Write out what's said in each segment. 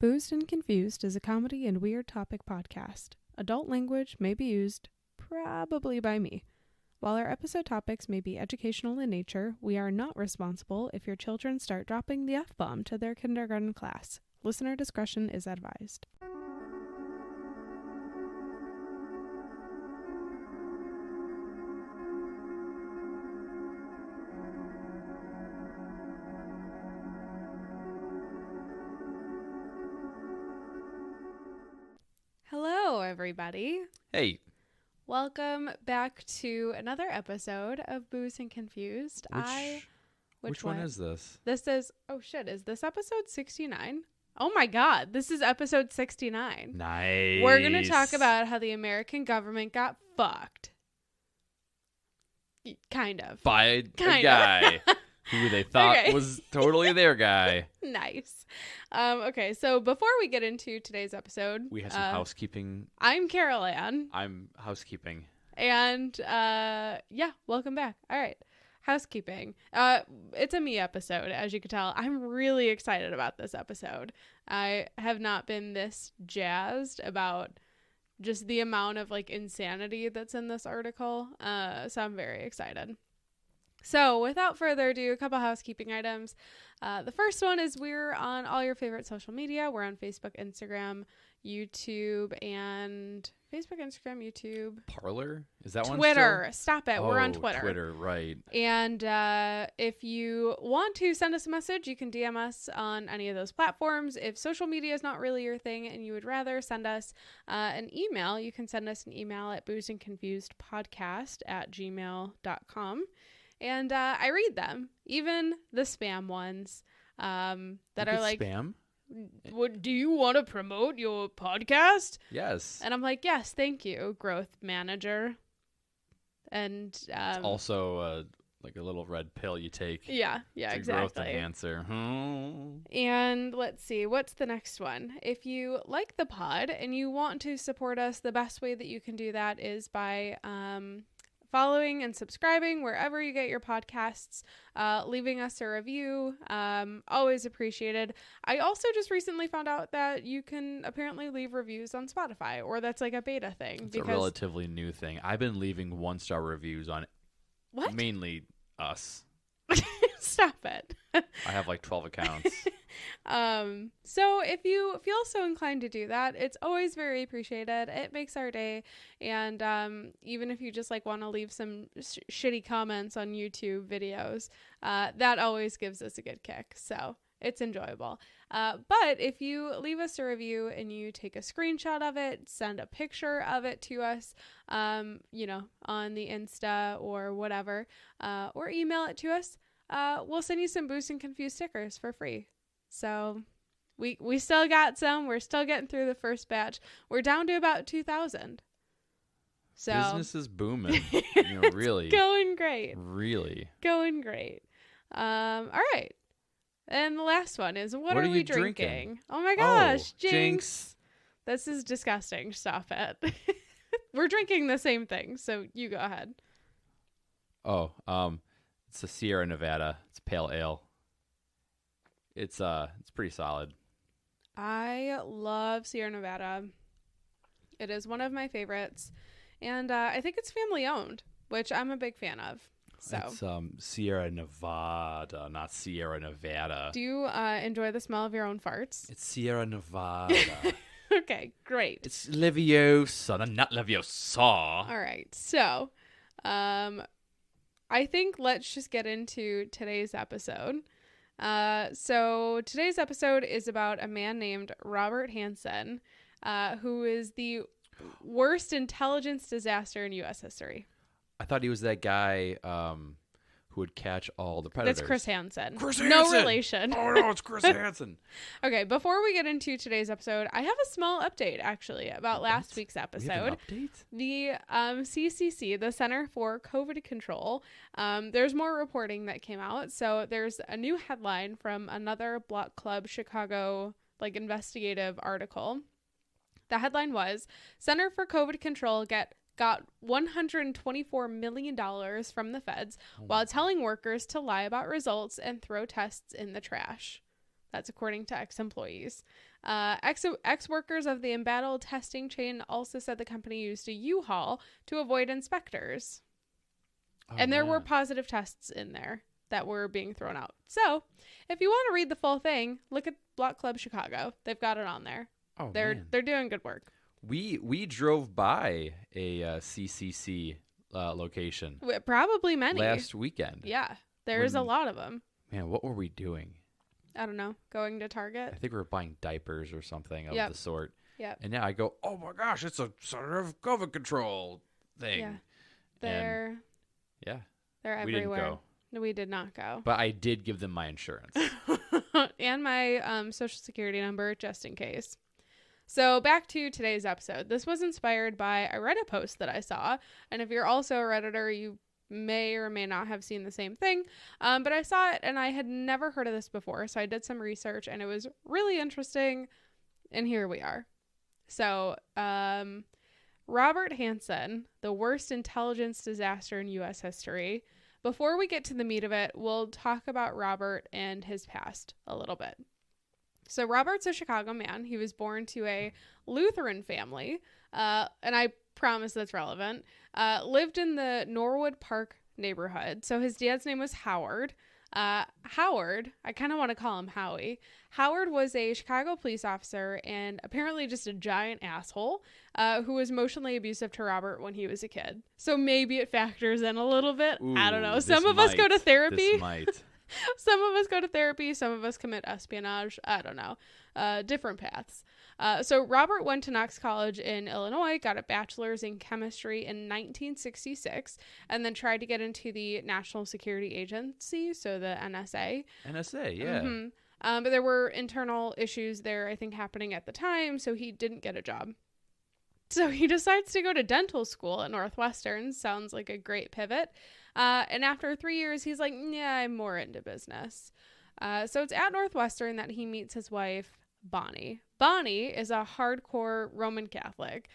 Boozed and Confused is a comedy and weird topic podcast. Adult language may be used, probably by me. While our episode topics may be educational in nature, we are not responsible if your children start dropping the F-bomb to their kindergarten class. Listener discretion is advised. Hello, everybody. Hey. Welcome back to another episode of Boozed and Confused. Which one is this? This is, is this episode 69? Oh my god, this is episode 69. Nice. We're going to talk about how the American government got fucked. Kind of. By a guy who they thought was totally their guy. Nice. Okay, so before we get into today's episode, we have some housekeeping. I'm Carol Ann. I'm housekeeping. And welcome back. All right. Housekeeping. It's a me episode, as you can tell. I'm really excited about this episode. I have not been this jazzed about just the amount of insanity that's in this article. So I'm very excited. So without further ado, a couple housekeeping items. The first one is we're on all your favorite social media. We're on Facebook, Instagram, YouTube, and Parler? Is that one Twitter. Stop it. We're on Twitter. Twitter, right. And if you want to send us a message, you can DM us on any of those platforms. If social media is not really your thing and you would rather send us an email, you can send us an email at boozedandconfusedpodcast@gmail.com. And I read them, even the spam ones that are like, spam? What, do you want to promote your podcast? Yes. And I'm like, yes, thank you, growth manager. And it's also like a little red pill you take. Yeah, exactly. Growth enhancer. And let's see, what's the next one? If you like the pod and you want to support us, the best way that you can do that is by following and subscribing wherever you get your podcasts, leaving us a review, always appreciated. I also just recently found out that you can apparently leave reviews on Spotify, or that's like a beta thing. It's a relatively new thing. I've been leaving 1-star reviews on mainly us. Stop it. I have 12 accounts. So if you feel so inclined to do that, it's always very appreciated. It makes our day. And even if you just want to leave some shitty comments on YouTube videos, that always gives us a good kick. So it's enjoyable. But if you leave us a review and you take a screenshot of it, send a picture of it to us, on the Insta or whatever, or email it to us, we'll send you some Boozed and Confused stickers for free. So we still got some. We're still getting through the first batch. We're down to about 2,000. So business is booming. Really. Going great. Really. Going great. All right. And the last one is, what are we drinking? Oh my gosh. Jinx. This is disgusting. Stop it. We're drinking the same thing. So you go ahead. It's a Sierra Nevada. It's pale ale. It's pretty solid. I love Sierra Nevada. It is one of my favorites, and I think it's family owned, which I'm a big fan of. So it's Sierra Nevada, not Sierra Nevada. Do you enjoy the smell of your own farts? It's Sierra Nevada. Okay, great. It's Leviosa, not Leviosa. All right, so I think let's just get into today's episode. So today's episode is about a man named Robert Hansen, who is the worst intelligence disaster in U.S. history. I thought he was that guy who would catch all the predators. That's Chris Hansen. Chris No Hansen! relation. Oh, no, it's Chris Hansen. Okay, before we get into today's episode, I have a small update, actually, about last week's episode. We have an update? The CCC, the Center for COVID Control, there's more reporting that came out. So there's a new headline from another Block Club Chicago investigative article. The headline was, Center for COVID Control got $124 million from the feds while telling workers to lie about results and throw tests in the trash. That's according to ex-employees. Ex-workers of the embattled testing chain also said the company used a U-Haul to avoid inspectors. And there were positive tests in there that were being thrown out. So if you want to read the full thing, look at Block Club Chicago. They've got it on there. Oh, they're doing good work. We drove by a CCC location. Probably many. Last weekend. Yeah, there's a lot of them. Man, what were we doing? I don't know. Going to Target? I think we were buying diapers or something of the sort. Yeah. And now I go, oh my gosh, it's a sort of COVID control thing. Yeah. They're we everywhere. didn't go. No, we did not go. But I did give them my insurance. And my social security number, just in case. So back to today's episode. This was inspired by a Reddit post that I saw. And if you're also a Redditor, you may or may not have seen the same thing. But I saw it and I had never heard of this before. So I did some research and it was really interesting. And here we are. So Robert Hansen, the worst intelligence disaster in U.S. history. Before we get to the meat of it, we'll talk about Robert and his past a little bit. So Robert's a Chicago man. He was born to a Lutheran family, and I promise that's relevant. Lived in the Norwood Park neighborhood. So his dad's name was Howard. Howard, I kind of want to call him Howie. Howard was a Chicago police officer and apparently just a giant asshole who was emotionally abusive to Robert when he was a kid. So maybe it factors in a little bit. Ooh, I don't know. Some of us go to therapy. This might. Some of us go to therapy. Some of us commit espionage. I don't know. Different paths. So Robert went to Knox College in Illinois, got a bachelor's in chemistry in 1966, and then tried to get into the National Security Agency, so the NSA. NSA, yeah. Mm-hmm. But there were internal issues there, I think, happening at the time, so he didn't get a job. So he decides to go to dental school at Northwestern. Sounds like a great pivot. And after 3 years, he's like, yeah, I'm more into business. So it's at Northwestern that he meets his wife, Bonnie. Bonnie is a hardcore Roman Catholic.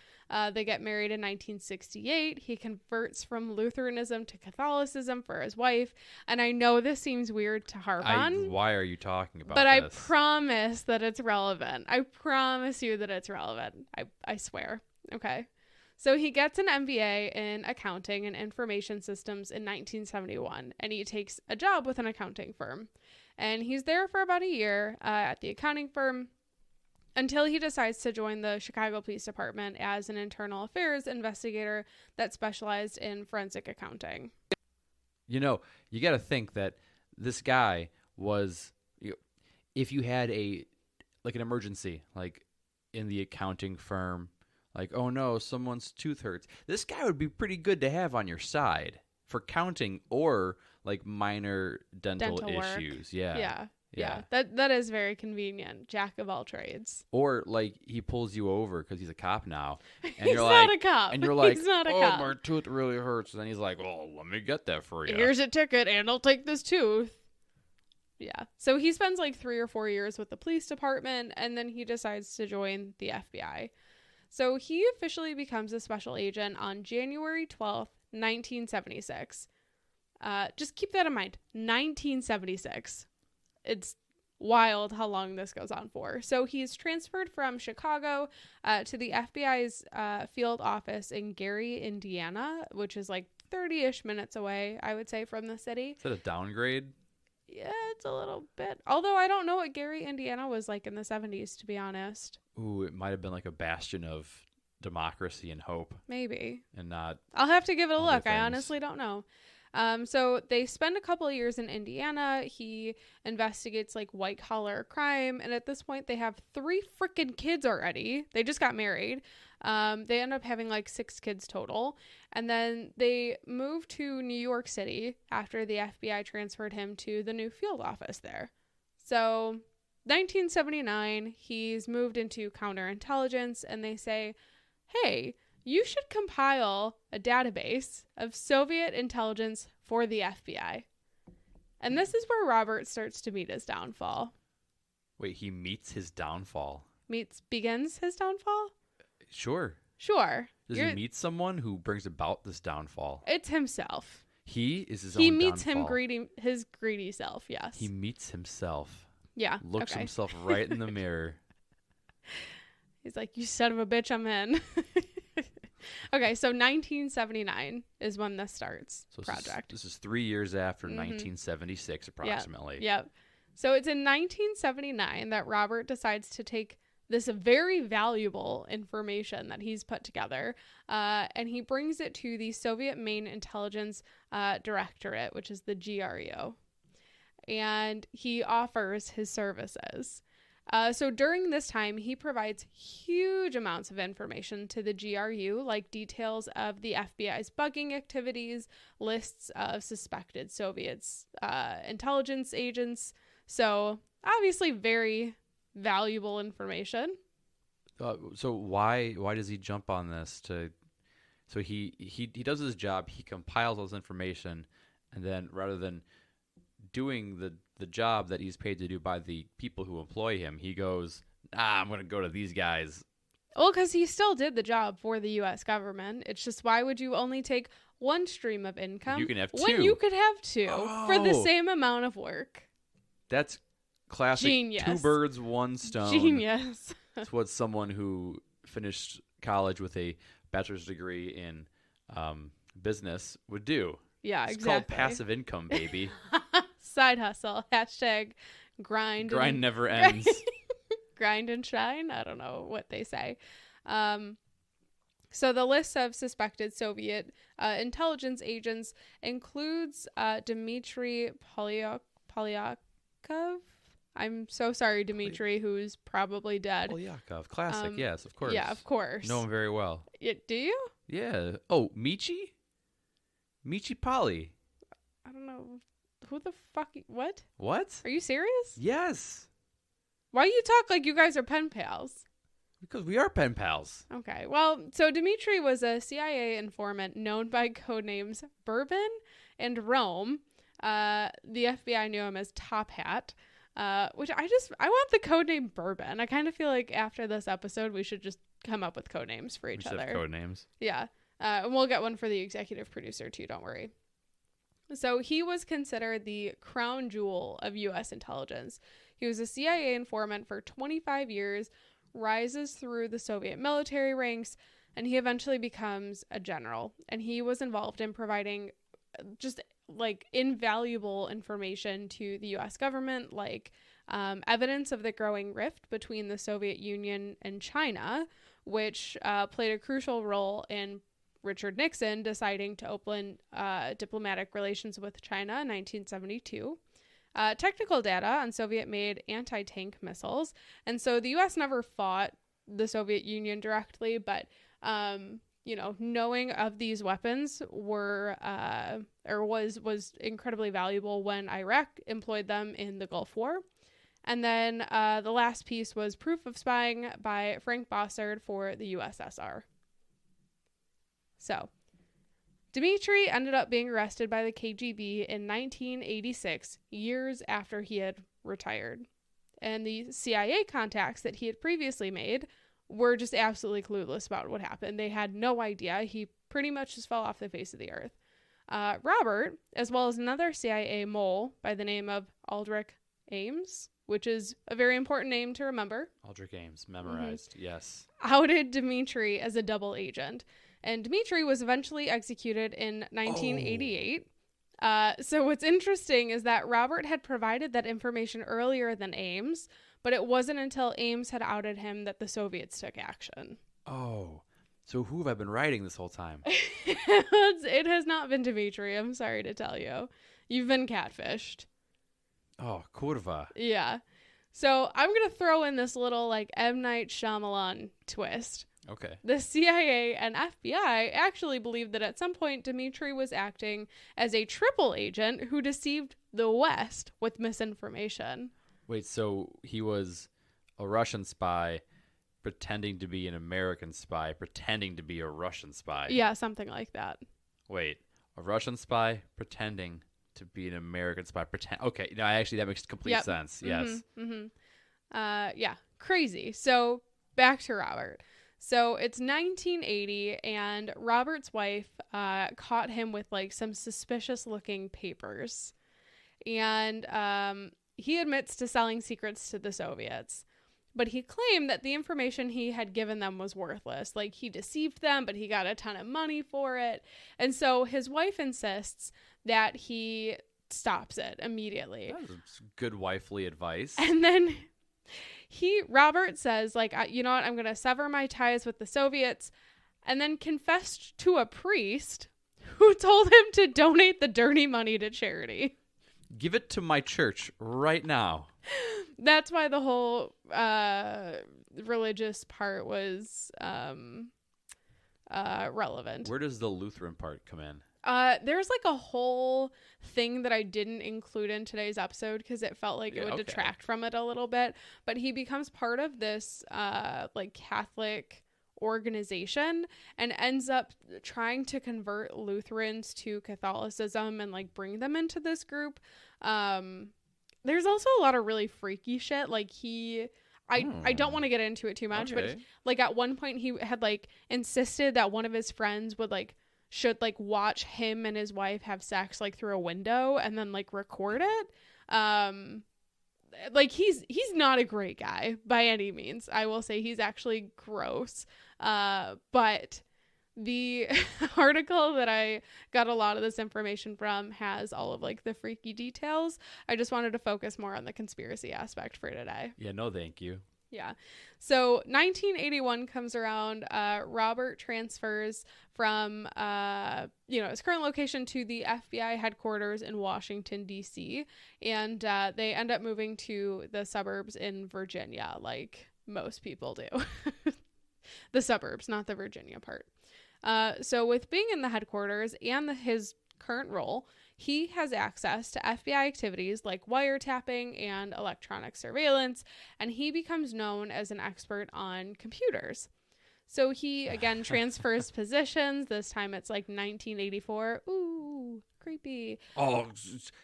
They get married in 1968. He converts from Lutheranism to Catholicism for his wife. And I know this seems weird to harp on. Why are you talking about this? But I promise that it's relevant. I promise you that it's relevant. I swear. Okay. So he gets an MBA in accounting and information systems in 1971, and he takes a job with an accounting firm. And he's there for about a year at the accounting firm until he decides to join the Chicago Police Department as an internal affairs investigator that specialized in forensic accounting. You know, you got to think that this guy was, if you had an emergency, like in the accounting firm, like, oh no, someone's tooth hurts. This guy would be pretty good to have on your side for counting or like minor dental issues. Yeah. That is very convenient. Jack of all trades. Or like he pulls you over because he's a cop now. And he's not a cop. And you're like, he's not a cop. My tooth really hurts. And then he's like, oh, let me get that for you. Here's a ticket and I'll take this tooth. Yeah. So he spends like 3 or 4 years with the police department and then he decides to join the FBI. So he officially becomes a special agent on January 12th, 1976. Just keep that in mind. 1976. It's wild how long this goes on for. So he's transferred from Chicago to the FBI's field office in Gary, Indiana, which is like 30-ish minutes away, I would say, from the city. Is that a downgrade? Yeah, it's a little bit. Although I don't know what Gary, Indiana was like in the 70s, to be honest. Ooh, it might have been like a bastion of democracy and hope. Maybe. And not. I'll have to give it a look. Things. I honestly don't know. So they spend a couple of years in Indiana. He investigates like white collar crime. And at this point they have 3 freaking kids already. They just got married. They end up having like 6 kids total. And then they moved to New York City after the FBI transferred him to the new field office there. So 1979, he's moved into counterintelligence and they say, hey, you should compile a database of Soviet intelligence for the FBI. And this is where Robert starts to meet his downfall. Wait, he meets his downfall? Begins his downfall? Sure. Does he meet someone who brings about this downfall? It's himself. He is his own downfall. He meets his greedy self, yes. He meets himself. Yeah. Looks himself right in the mirror. He's like, you son of a bitch, I'm in. Okay, so 1979 is when this starts, project. This is 3 years after 1976, approximately. Yep. So it's in 1979 that Robert decides to take this very valuable information that he's put together, and he brings it to the Soviet Main Intelligence Directorate, which is the GRU, and he offers his services. So during this time, he provides huge amounts of information to the GRU, like details of the FBI's bugging activities, lists of suspected Soviets, intelligence agents. So obviously very valuable information. So why does he jump on this? So he does his job. He compiles all this information, and then rather than doing the job that he's paid to do by the people who employ him, he goes, I'm going to go to these guys. Well, because he still did the job for the U.S. government. It's just, why would you only take one stream of income you can have two. when you could have two for the same amount of work? That's classic. Genius. 2 birds, 1 stone. Genius. It's what someone who finished college with a bachelor's degree in business would do. Yeah, it's exactly. It's called passive income, baby. Side hustle. # grind. Grind never ends. Grind and shine. I don't know what they say. So the list of suspected Soviet intelligence agents includes Dmitry Polyakov. I'm so sorry, Dmitry, who's probably dead. Polyakov. Classic, yes, of course. Yeah, of course. Know him very well. Do you? Yeah. Oh, Michi? Michi Poly. I don't know. Who the fuck? What? What? Are you serious? Yes. Why you talk like you guys are pen pals? Because we are pen pals. Okay. Well, so Dmitry was a CIA informant known by codenames Bourbon and Rome. The FBI knew him as Top Hat, which I want the codename Bourbon. I kind of feel like after this episode, we should just come up with codenames for each other. Codenames. Yeah. And we'll get one for the executive producer too, don't worry. So he was considered the crown jewel of U.S. intelligence. He was a CIA informant for 25 years, rises through the Soviet military ranks, and he eventually becomes a general. And he was involved in providing just like invaluable information to the U.S. government, like evidence of the growing rift between the Soviet Union and China, which played a crucial role in Richard Nixon deciding to open diplomatic relations with China in 1972. Technical data on Soviet-made anti-tank missiles. And so the U.S. never fought the Soviet Union directly, but, knowing of these weapons was incredibly valuable when Iraq employed them in the Gulf War. And then the last piece was proof of spying by Frank Bossard for the USSR. So, Dmitry ended up being arrested by the KGB in 1986, years after he had retired. And the CIA contacts that he had previously made were just absolutely clueless about what happened. They had no idea. He pretty much just fell off the face of the earth. Robert, as well as another CIA mole by the name of Aldrich Ames, which is a very important name to remember. Aldrich Ames, memorized, yes. Outed Dmitry as a double agent. And Dmitry was eventually executed in 1988. So what's interesting is that Robert had provided that information earlier than Ames, but it wasn't until Ames had outed him that the Soviets took action. Oh, so who have I been writing this whole time? It has not been Dmitry, I'm sorry to tell you. You've been catfished. Oh, kurva. Yeah. So I'm going to throw in this little like M. Night Shyamalan twist. Okay. The CIA and FBI actually believed that at some point Dmitry was acting as a triple agent who deceived the West with misinformation. Wait, so he was a Russian spy pretending to be an American spy, pretending to be a Russian spy? Yeah, something like that. Wait, a Russian spy pretending to be an American spy? Okay, no, actually that makes complete sense. Yes. Yeah, crazy. So back to Robert. So it's 1980, and Robert's wife caught him with like some suspicious looking papers. And he admits to selling secrets to the Soviets. But he claimed that the information he had given them was worthless. Like, he deceived them, but he got a ton of money for it. And so his wife insists that he stops it immediately. That's good wifely advice. And then Robert says, like, you know what, I'm going to sever my ties with the Soviets, and then confessed to a priest who told him to donate the dirty money to charity. Give it to my church right now. That's why the whole religious part was relevant. Where does the Lutheran part come in? There's like a whole thing that I didn't include in today's episode because it felt like it would detract from it a little bit. But he becomes part of this like Catholic organization and ends up trying to convert Lutherans to Catholicism and like bring them into this group. There's also a lot of really freaky shit. Like I don't want to get into it too much, but like at one point he had like insisted that one of his friends should like watch him and his wife have sex like through a window and then like record it. Like he's not a great guy by any means. I will say he's actually gross. But the article that I got a lot of this information from has all of like the freaky details. I just wanted to focus more on the conspiracy aspect for today. Yeah, no thank you. Yeah. So 1981 comes around. Robert transfers from his current location to the FBI headquarters in Washington, D.C. And they end up moving to the suburbs in Virginia, like most people do. The suburbs, not the Virginia part. So with being in the headquarters and his current role, he has access to FBI activities like wiretapping and electronic surveillance, and he becomes known as an expert on computers. So he, again, transfers positions. This time it's like 1984. Ooh, creepy. Oh,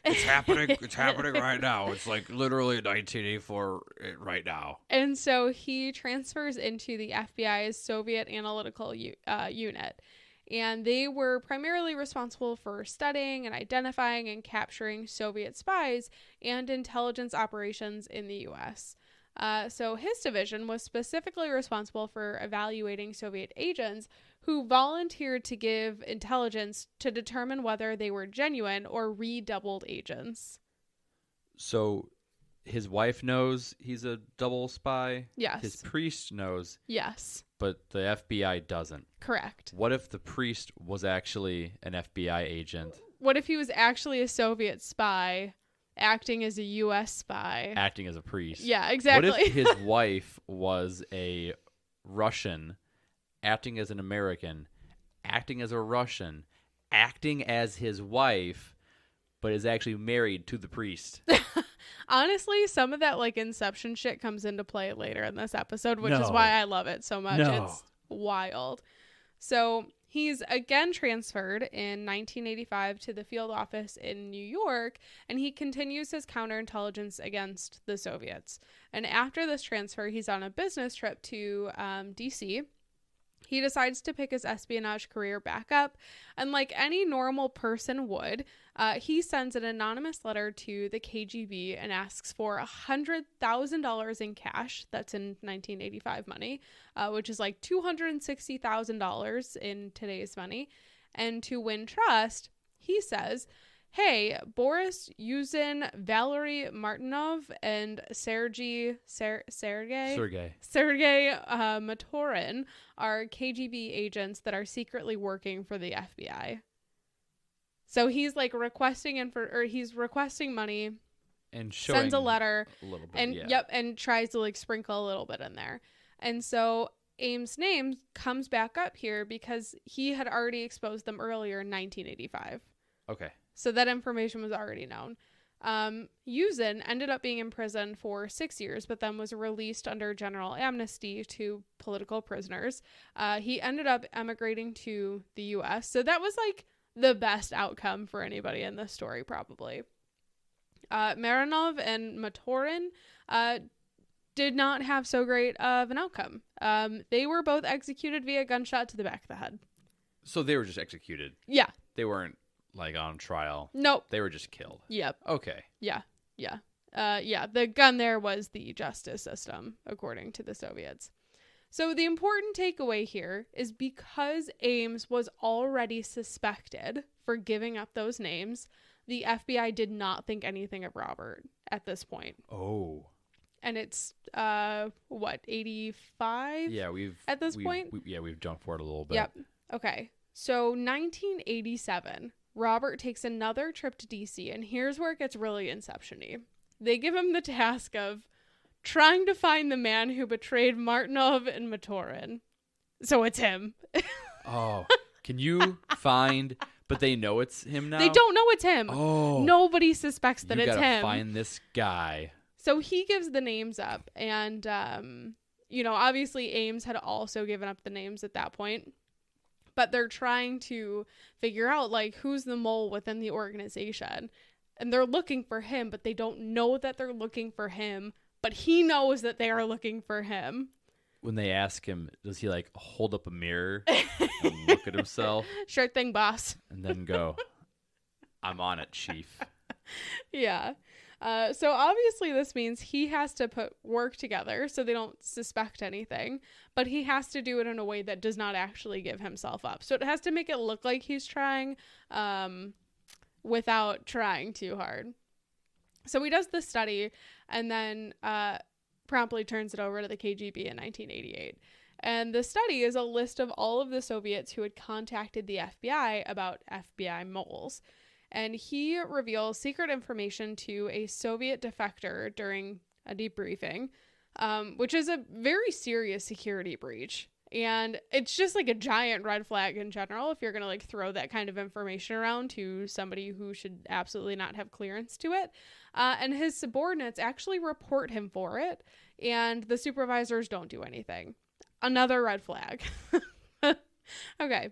it's happening. It's happening right now. It's like literally 1984 right now. And so he transfers into the FBI's Soviet Analytical Unit. And they were primarily responsible for studying and identifying and capturing Soviet spies and intelligence operations in the U.S. So his division was specifically responsible for evaluating Soviet agents who volunteered to give intelligence to determine whether they were genuine or redoubled agents. So his wife knows he's a double spy? Yes. His priest knows? Yes. But the FBI doesn't? Correct. What if the priest was actually an FBI agent? What if he was actually a Soviet spy acting as a U.S. spy? Acting as a priest. Yeah, exactly. What if his wife was a Russian acting as an American, acting as a Russian, acting as his wife, but is actually married to the priest? Honestly, some of that like Inception shit comes into play later in this episode, which is why I love it so much. No. It's wild. So he's again transferred in 1985 to the field office in New York, and he continues his counterintelligence against the Soviets. And after this transfer, he's on a business trip to D.C. He decides to pick his espionage career back up, and like any normal person would, he sends an anonymous letter to the KGB and asks for $100,000 in cash. That's in 1985 money, which is like $260,000 in today's money. And to win trust, he says, hey, Boris Yuzin, Valery Martinov, and Sergei Matorin are KGB agents that are secretly working for the FBI. So he's like requesting money and showing sends a letter a little bit, and and tries to like sprinkle a little bit in there. And so Ames' name comes back up here because he had already exposed them earlier in 1985. Okay. So that information was already known. Yuzin ended up being in prison for 6 years, but then was released under general amnesty to political prisoners. He ended up emigrating to the U.S. So that was like the best outcome for anybody in this story, probably. Marinov and Matorin did not have so great of an outcome. They were both executed via gunshot to the back of the head. So they were just executed? Yeah. They weren't like on trial? Nope. They were just killed? Yep. Okay. Yeah. the gun there was the justice system, according to the Soviets. So the important takeaway here is because Ames was already suspected for giving up those names, the FBI did not think anything of Robert at this point. Oh. And it's, 85? Yeah, at this point? We've jumped forward a little bit. Yep. Okay. So 1987, Robert takes another trip to DC, and here's where it gets really Inception-y. They give him the task of trying to find the man who betrayed Martinov and Matorin. So it's him. Oh, can you find... But they know it's him now? They don't know it's him. Oh. Nobody suspects that it's him. You gotta find this guy. So he gives the names up, and, obviously Ames had also given up the names at that point. But they're trying to figure out, like, who's the mole within the organization. And they're looking for him, but they don't know that they're looking for him. But he knows that they are looking for him. When they ask him, does he, like, hold up a mirror and look at himself? Sure thing, boss. And then go, I'm on it, chief. Yeah. So obviously this means he has to put work together so they don't suspect anything, but he has to do it in a way that does not actually give himself up. So it has to make it look like he's trying, without trying too hard. So he does this study and then promptly turns it over to the KGB in 1988. And the study is a list of all of the Soviets who had contacted the FBI about FBI moles. And he reveals secret information to a Soviet defector during a debriefing, which is a very serious security breach. And it's just like a giant red flag in general if you're going to like throw that kind of information around to somebody who should absolutely not have clearance to it. And his subordinates actually report him for it, and the supervisors don't do anything. Another red flag. Okay.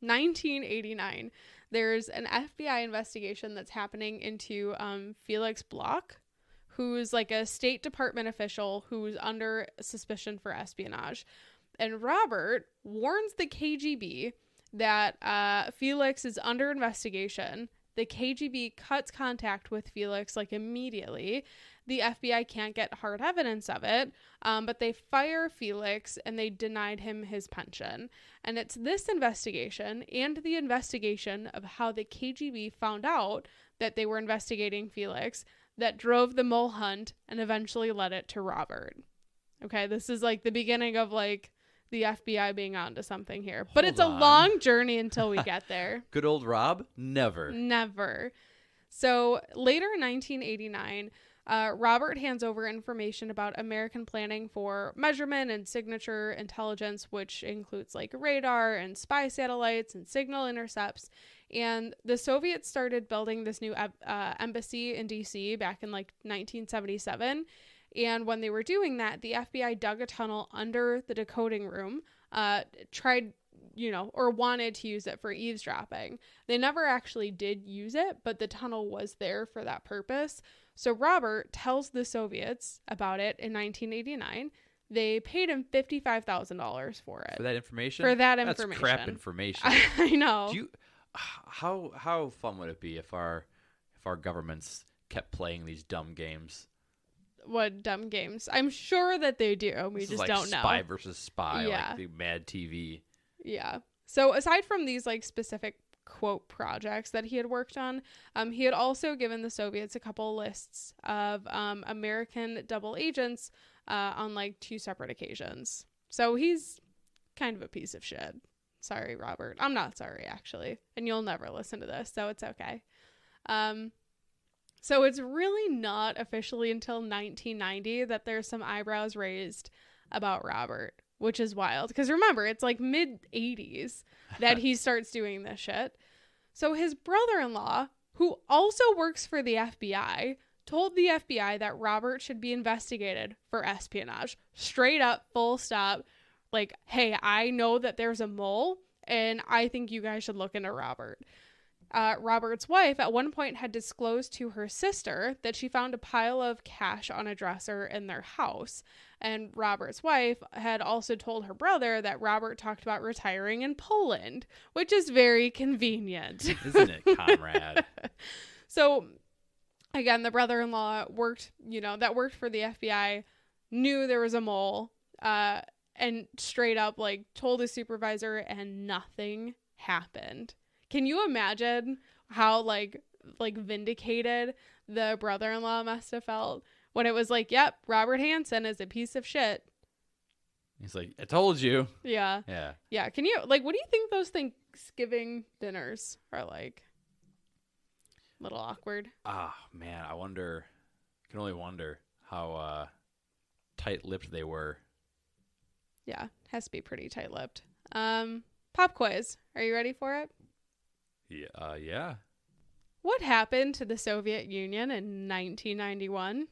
1989. There's an FBI investigation that's happening into Felix Bloch, who's like a State Department official who's under suspicion for espionage. And Robert warns the KGB that Felix is under investigation. The KGB cuts contact with Felix like immediately. The FBI can't get hard evidence of it, but they fire Felix and they denied him his pension. And it's this investigation and the investigation of how the KGB found out that they were investigating Felix that drove the mole hunt and eventually led it to Robert. Okay, this is like the beginning of like the FBI being onto something here. But it's a long journey until we get there. Good old Rob? Never. So later in 1989, Robert hands over information about American planning for measurement and signature intelligence, which includes like radar and spy satellites and signal intercepts. And the Soviets started building this new embassy in DC back in like 1977. And when they were doing that, the FBI dug a tunnel under the decoding room, tried, or wanted to use it for eavesdropping. They never actually did use it, but the tunnel was there for that purpose. So Robert tells the Soviets about it in 1989. They paid him $55,000 for it. For that information? That's crap information. I know. How fun would it be if our governments kept playing these dumb games? What dumb games? I'm sure that they do. We just don't know. Spy versus spy, like the Mad TV. Yeah. So aside from these like specific quote projects that he had worked on, he had also given the Soviets a couple lists of American double agents on like 2 separate occasions. So he's kind of a piece of shit. Sorry, Robert. I'm not sorry, actually. And you'll never listen to this, so it's okay. So it's really not officially until 1990 that there's some eyebrows raised about Robert, which is wild. Because remember, it's like mid-80s that he starts doing this shit. So his brother-in-law, who also works for the FBI, told the FBI that Robert should be investigated for espionage. Straight up, full stop. Like, hey, I know that there's a mole, and I think you guys should look into Robert. Robert's wife at one point had disclosed to her sister that she found a pile of cash on a dresser in their house. And Robert's wife had also told her brother that Robert talked about retiring in Poland, which is very convenient. Isn't it, comrade? So Again, the brother-in-law worked for the FBI, knew there was a mole, and straight up like told his supervisor, and nothing happened. Can you imagine how like vindicated the brother-in-law must have felt when it was like, yep, Robert Hansen is a piece of shit. He's like, I told you. Yeah. Yeah. Yeah. Can you, like, what do you think those Thanksgiving dinners are like? A little awkward. Ah, man, I can only wonder how tight-lipped they were. Yeah, has to be pretty tight-lipped. Pop quiz. Are you ready for it? Yeah. Yeah. What happened to the Soviet Union in 1991?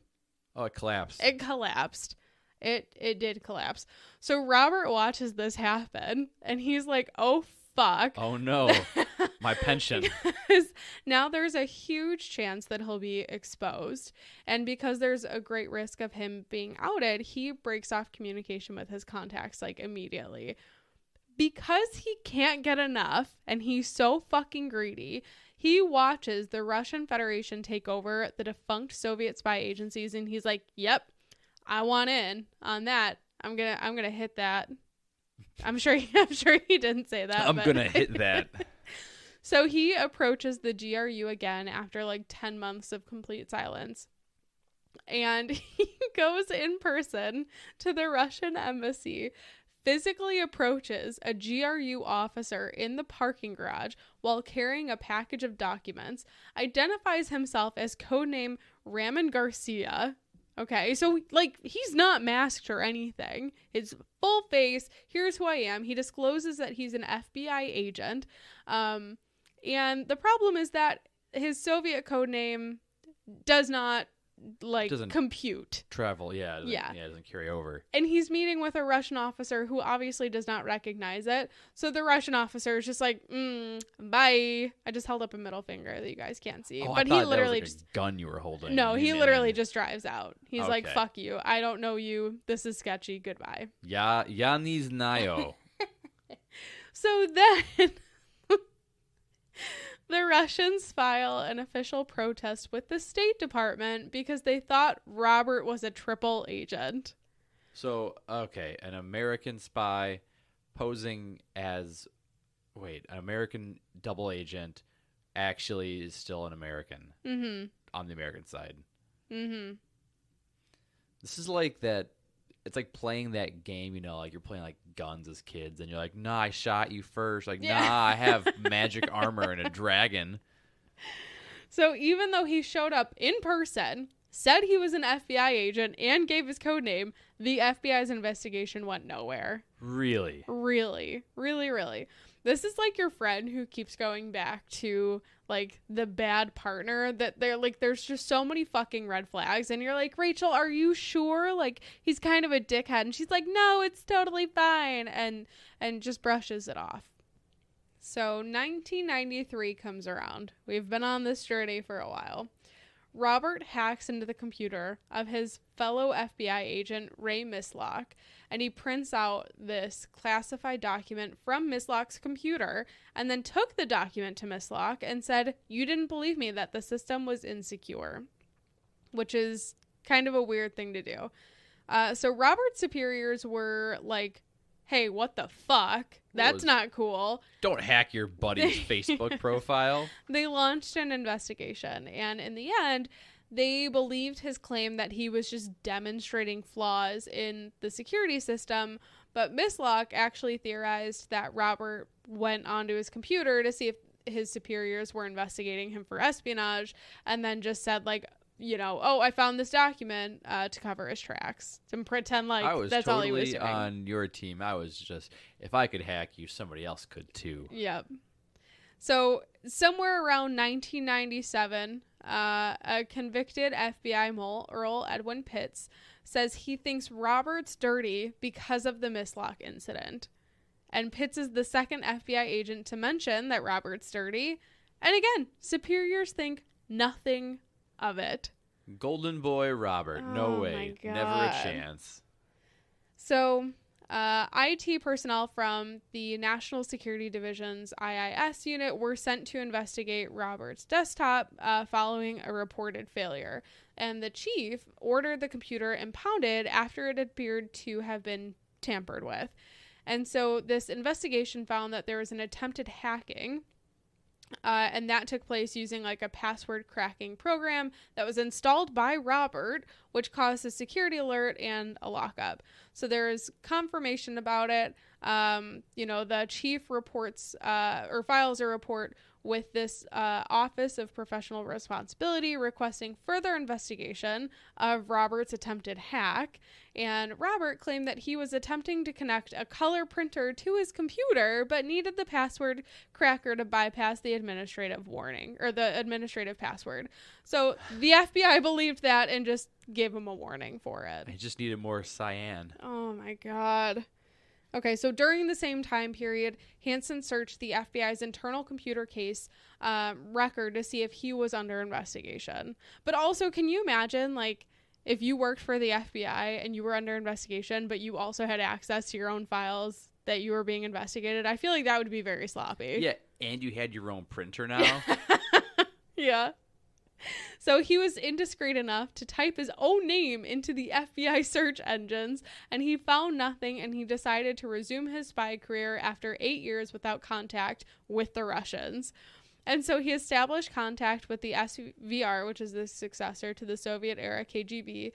Oh, it collapsed. It collapsed. It did collapse. So Robert watches this happen, and he's like, oh, fuck. Oh, no. My pension. Because now there's a huge chance that he'll be exposed. And because there's a great risk of him being outed, he breaks off communication with his contacts, like, immediately. Because he can't get enough, and he's so fucking greedy, he watches the Russian Federation take over the defunct Soviet spy agencies, and he's like, yep, I want in on that. I'm gonna hit that. I'm sure he didn't say that. I'm gonna hit that. So he approaches the GRU again after like 10 months of complete silence. And he goes in person to the Russian embassy, physically approaches a GRU officer in the parking garage while carrying a package of documents, identifies himself as codename Raman Garcia. Okay, so, like, he's not masked or anything. His full face, here's who I am. He discloses that he's an FBI agent. And the problem is that his Soviet codename does not, like, compute. Travel, yeah. It doesn't carry over. And he's meeting with a Russian officer who obviously does not recognize it. So the Russian officer is just like, bye. I just held up a middle finger that you guys can't see. Oh, but I thought he literally that was like a gun you were holding. No, he literally just drives out. He's okay. like, fuck you. I don't know you. This is sketchy. Goodbye. Yeah, nie znayo. So then the Russians file an official protest with the State Department because they thought Robert was a triple agent. So, okay, an American spy posing as, an American double agent actually is still an American on the American side. Mm-hmm. This is like that. It's like playing that game, like you're playing like guns as kids, and you're like, nah, I shot you first. Like, nah, I have magic armor and a dragon. So even though he showed up in person, said he was an FBI agent, and gave his code name, the FBI's investigation went nowhere. Really? Really. Really, really. This is like your friend who keeps going back to like the bad partner that they're like, there's just so many fucking red flags. And you're like, Rachel, are you sure? Like, he's kind of a dickhead. And she's like, no, it's totally fine. And just brushes it off. So 1993 comes around. We've been on this journey for a while. Robert hacks into the computer of his fellow FBI agent, Ray Mislock, and he prints out this classified document from Mislock's computer and then took the document to Mislock and said, you didn't believe me that the system was insecure, which is kind of a weird thing to do. So Robert's superiors were like, hey, what the fuck? That's not cool. Don't hack your buddy's Facebook profile. They launched an investigation, and in the end, they believed his claim that he was just demonstrating flaws in the security system, but Mislock actually theorized that Robert went onto his computer to see if his superiors were investigating him for espionage, and then just said, like, oh, I found this document to cover his tracks, to pretend like that's all he was doing. I was totally on your team. I was just, if I could hack you, somebody else could too. Yep. So somewhere around 1997, a convicted FBI mole, Earl Edwin Pitts, says he thinks Robert's dirty because of the Mislock incident. And Pitts is the second FBI agent to mention that Robert's dirty. And again, superiors think nothing of it. Golden boy Robert. No way. Never a chance. So IT personnel from the National Security Division's IIS unit were sent to investigate Robert's desktop following a reported failure. And the chief ordered the computer impounded after it appeared to have been tampered with. And so this investigation found that there was an attempted hacking. And that took place using like a password cracking program that was installed by Robert, which caused a security alert and a lockup. So there's confirmation about it. The chief reports or files a report with this Office of Professional Responsibility requesting further investigation of Robert's attempted hack. And Robert claimed that he was attempting to connect a color printer to his computer, but needed the password cracker to bypass the administrative warning or the administrative password. So the FBI believed that and just gave him a warning for it. He just needed more cyan. Oh my God. Okay, so during the same time period, Hansen searched the FBI's internal computer case record to see if he was under investigation. But also, can you imagine, like, if you worked for the FBI and you were under investigation, but you also had access to your own files that you were being investigated? I feel like that would be very sloppy. Yeah, and you had your own printer now? Yeah. So he was indiscreet enough to type his own name into the FBI search engines, and he found nothing, and he decided to resume his spy career after 8 years without contact with the Russians. And so he established contact with the SVR, which is the successor to the Soviet-era KGB,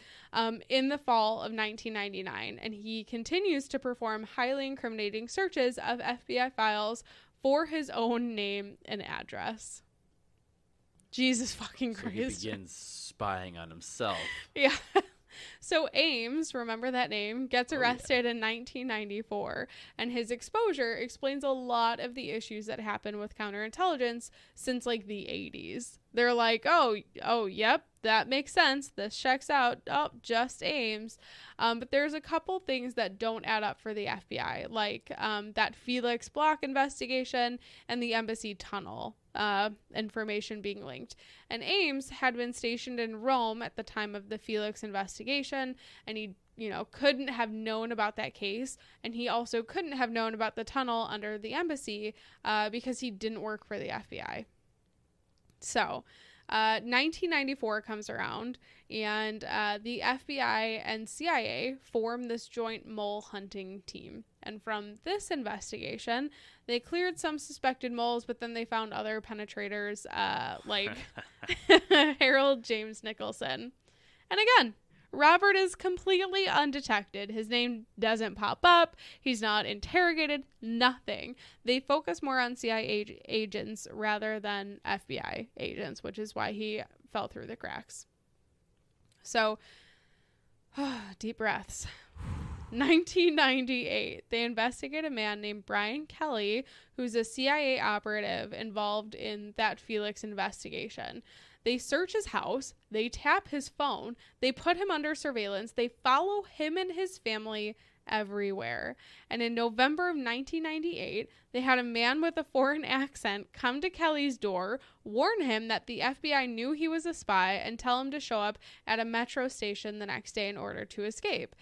in the fall of 1999, and he continues to perform highly incriminating searches of FBI files for his own name and address. Jesus fucking Christ. So he begins spying on himself. Yeah. So Ames, remember that name, gets arrested in 1994, and his exposure explains a lot of the issues that happen with counterintelligence since like the 80s. They're like, oh, yep, that makes sense. This checks out. Oh, just Ames. But there's a couple things that don't add up for the FBI, like that Felix Block investigation and the embassy tunnel information being linked. And Ames had been stationed in Rome at the time of the Felix investigation, and he couldn't have known about that case, and he also couldn't have known about the tunnel under the embassy because he didn't work for the FBI. So 1994 comes around, and the FBI and CIA form this joint mole hunting team. And from this investigation, they cleared some suspected moles, but then they found other penetrators like Harold James Nicholson. And again, Robert is completely undetected. His name doesn't pop up. He's not interrogated. Nothing. They focus more on CIA agents rather than FBI agents, which is why he fell through the cracks. So, deep breaths. 1998, they investigate a man named Brian Kelly, who's a CIA operative involved in that Felix investigation. They search his house, they tap his phone, they put him under surveillance, they follow him and his family everywhere. And in November of 1998, they had a man with a foreign accent come to Kelly's door, warn him that the FBI knew he was a spy, and tell him to show up at a metro station the next day in order to escape.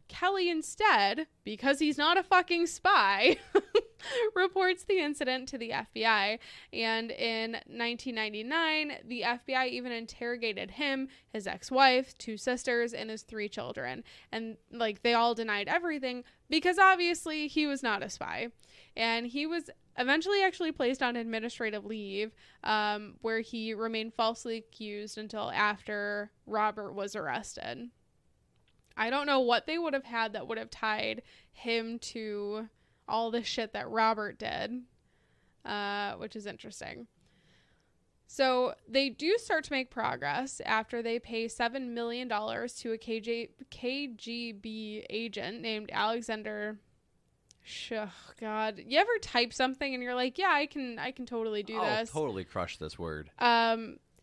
Kelly instead, because he's not a fucking spy, reports the incident to the FBI. And in 1999, the FBI even interrogated him, his ex-wife, 2 sisters, and his 3 children. And like they all denied everything because obviously he was not a spy. And he was eventually actually placed on administrative leave, where he remained falsely accused until after Robert was arrested. I don't know what they would have had that would have tied him to all the shit that Robert did, which is interesting. So they do start to make progress after they pay $7 million to a KGB agent named Alexander. God, you ever type something and you're like, yeah, I can totally do this. Oh, totally crush this word.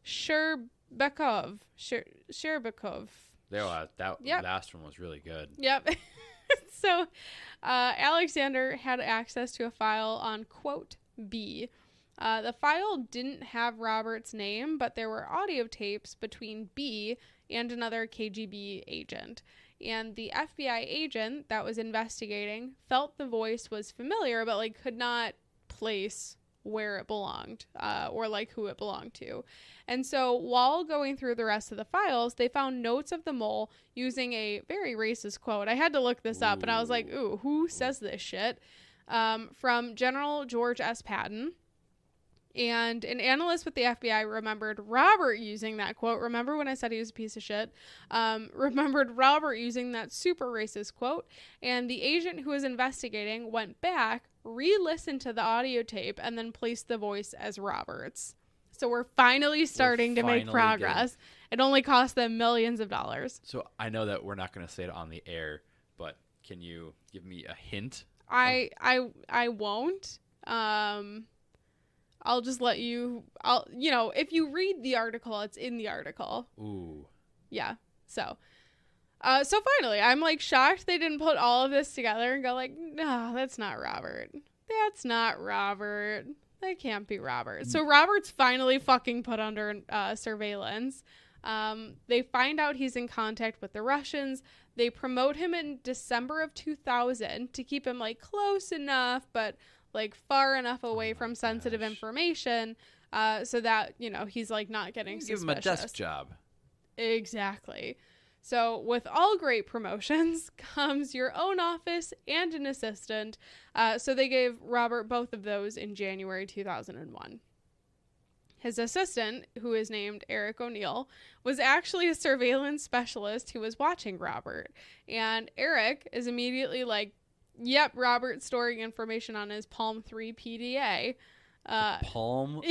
Sherbakov. That Yep. last one was really good. Yep. So Alexander had access to a file on quote B. The file didn't have Robert's name, but there were audio tapes between B and another KGB agent. And the FBI agent that was investigating felt the voice was familiar, but like could not place where it belonged, or like who it belonged to. And so while going through the rest of the files, they found notes of the mole using a very racist quote. I had to look this up, and I was like, ooh, who says this shit? From General George S. Patton. And an analyst with the FBI remembered Robert using that quote. Remember when I said he was a piece of shit? Remembered Robert using that super racist quote. And the agent who was investigating went back, re-listened to the audio tape, and then placed the voice as Robert's. So we're finally starting to make progress. It only cost them millions of dollars. So I know that we're not going to say it on the air, but can you give me a hint? I won't. I'll just let you, if you read the article, it's in the article. Ooh. Yeah. So finally, I'm like shocked they didn't put all of this together and go like, no, that's not Robert. That's not Robert. That can't be Robert. So Robert's finally fucking put under surveillance. They find out he's in contact with the Russians. They promote him in December of 2000 to keep him like close enough, but like far enough away from sensitive information, so that, he's like not getting suspicious. Give him a desk job. Exactly. So with all great promotions comes your own office and an assistant. So they gave Robert both of those in January 2001. His assistant, who is named Eric O'Neill, was actually a surveillance specialist who was watching Robert. And Eric is immediately like, yep, Robert's storing information on his Palm 3 PDA. Palm?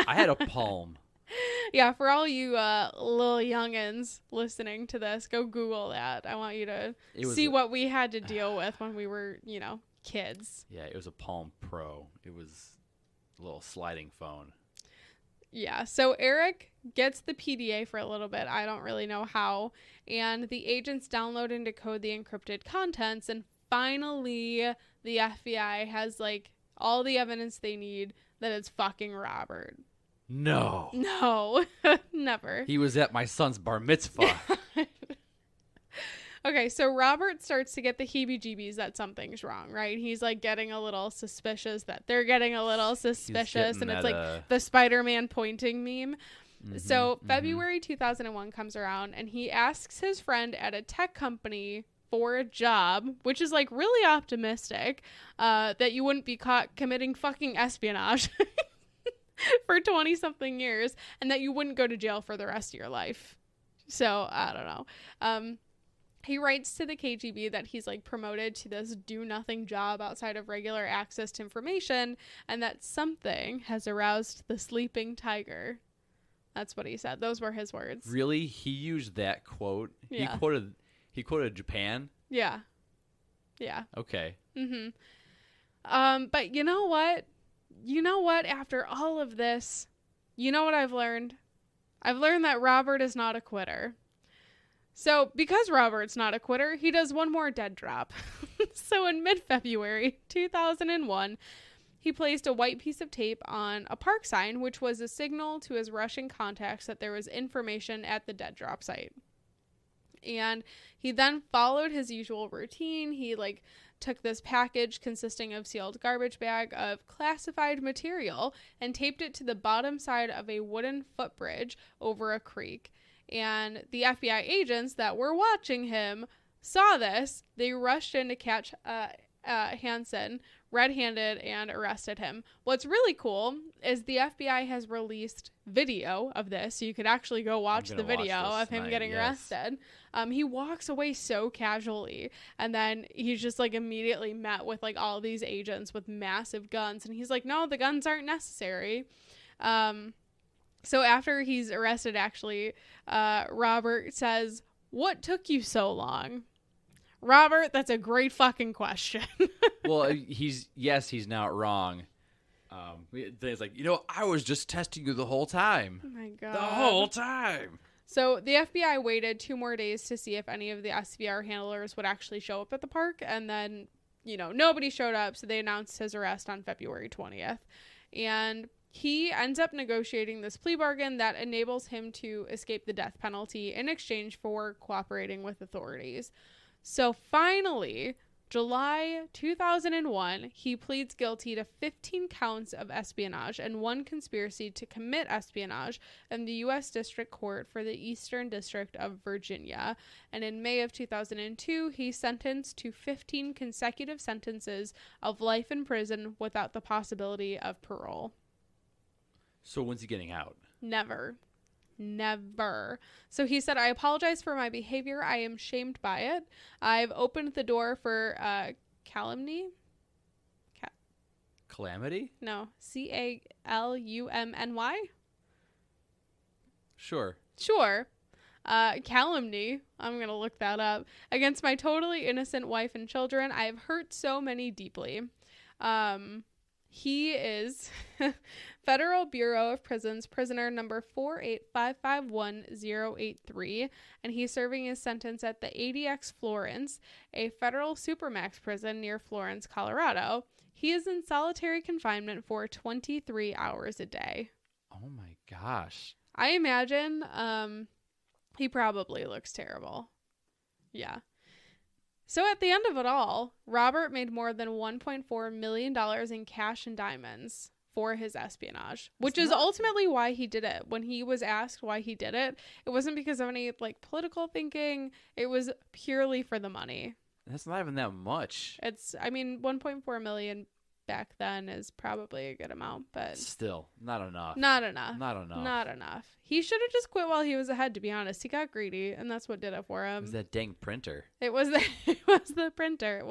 I had a Palm. Yeah, for all you little youngins listening to this, go Google that. I want you to see what we had to deal with when we were, kids. Yeah, it was a Palm Pro. It was a little sliding phone. Yeah, so Eric gets the PDA for a little bit. I don't really know how. And the agents download and decode the encrypted contents, and finally, the FBI has, like, all the evidence they need that it's fucking Robert. No, never. He was at my son's bar mitzvah. Okay, so Robert starts to get the heebie-jeebies that something's wrong, right? He's, like, getting a little suspicious that they're getting a little suspicious, and it's, like, the Spider-Man pointing meme. So February 2001 comes around, and he asks his friend at a tech company for a job, which is like really optimistic, that you wouldn't be caught committing fucking espionage for 20 something years, and that you wouldn't go to jail for the rest of your life. So I don't know. He writes to the KGB that he's like promoted to this do nothing job outside of regular access to information, and that something has aroused the sleeping tiger. That's what he said. Those were his words. Really? He used that quote? Yeah. He quoted Japan? Yeah. Okay. But you know what? After all of this, you know what I've learned? I've learned that Robert is not a quitter. So because Robert's not a quitter, he does one more dead drop. So in mid-February 2001, he placed a white piece of tape on a park sign, which was a signal to his Russian contacts that there was information at the dead drop site. And he then followed his usual routine. He took this package consisting of sealed garbage bag of classified material and taped it to the bottom side of a wooden footbridge over a creek. And the FBI agents that were watching him saw this. They rushed in to catch Hansen red-handed and arrested him. What's really cool is the FBI has released video of this, so you could actually go watch the video of him getting arrested. He walks away so casually, and then he's just immediately met with all these agents with massive guns, and he's like, no, the guns aren't necessary. So after he's arrested, actually, Robert says, "What took you so long?" Robert, that's a great fucking question. Well, he's not wrong. It's like, I was just testing you the whole time. Oh my God. The whole time. So the FBI waited 2 more days to see if any of the SVR handlers would actually show up at the park. And then, nobody showed up. So they announced his arrest on February 20th. And he ends up negotiating this plea bargain that enables him to escape the death penalty in exchange for cooperating with authorities. So finally, July 2001, he pleads guilty to 15 counts of espionage and 1 conspiracy to commit espionage in the U.S. District Court for the Eastern District of Virginia. And in May of 2002, he's sentenced to 15 consecutive sentences of life in prison without the possibility of parole. So when's he getting out? Never. So he said, I apologize for my behavior. I am shamed by it. I've opened the door for calumny. Calamity? No. Calumny? Sure. Calumny. I'm going to look that up. Against my totally innocent wife and children. I have hurt so many deeply. He is Federal Bureau of Prisons prisoner number 48551-083, and he's serving his sentence at the ADX Florence, a federal supermax prison near Florence, Colorado. He is in solitary confinement for 23 hours a day. Oh my gosh. I imagine he probably looks terrible. Yeah. So at the end of it all, Robert made more than $1.4 million in cash and diamonds for his espionage, which is ultimately why he did it. When he was asked why he did it, it wasn't because of any political thinking. It was purely for the money. That's not even that much. It's, I mean, 1.4 million back then is probably a good amount, but still not enough. Not enough. He should have just quit while he was ahead, to be honest. He got greedy, and that's what did it for him. It was that dang printer. It was the printer.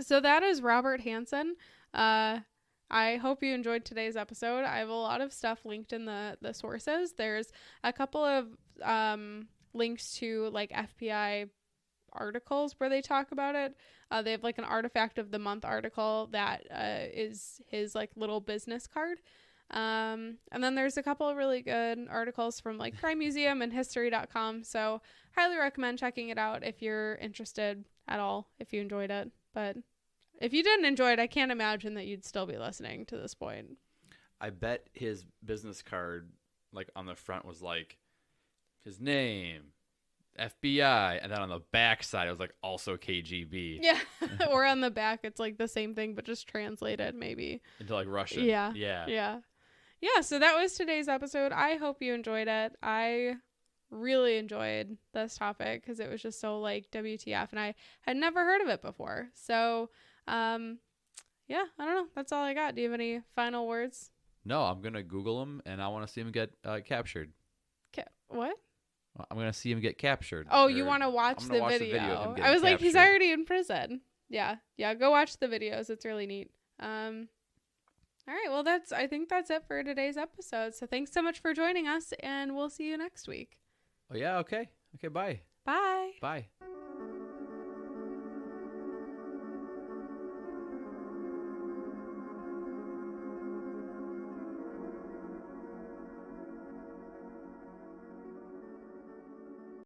So that is Robert Hanssen. I hope you enjoyed today's episode. I have a lot of stuff linked in the sources. There's a couple of links to FBI articles where they talk about it. They have an artifact of the month article that is his little business card. And then there's a couple of really good articles from Crime Museum and history.com. So highly recommend checking it out if you're interested at all, if you enjoyed it. But if you didn't enjoy it, I can't imagine that you'd still be listening to this point. I bet his business card, on the front was his name, FBI, and then on the back side it was also KGB. Yeah. Or on the back it's the same thing but just translated maybe into Russian. Yeah, so that was today's episode. I hope you enjoyed it. I really enjoyed this topic because it was just so WTF, and I had never heard of it before. So I don't know, that's all I got. Do you have any final words? No, I'm gonna Google him and I want to see him get captured. What? I'm going to see him get captured. Oh, you want to watch the video? I was he's already in prison. Yeah, go watch the videos. It's really neat. All right, well, I think that's it for today's episode. So thanks so much for joining us, and we'll see you next week. Oh, yeah, okay. Okay, bye. Bye. Bye.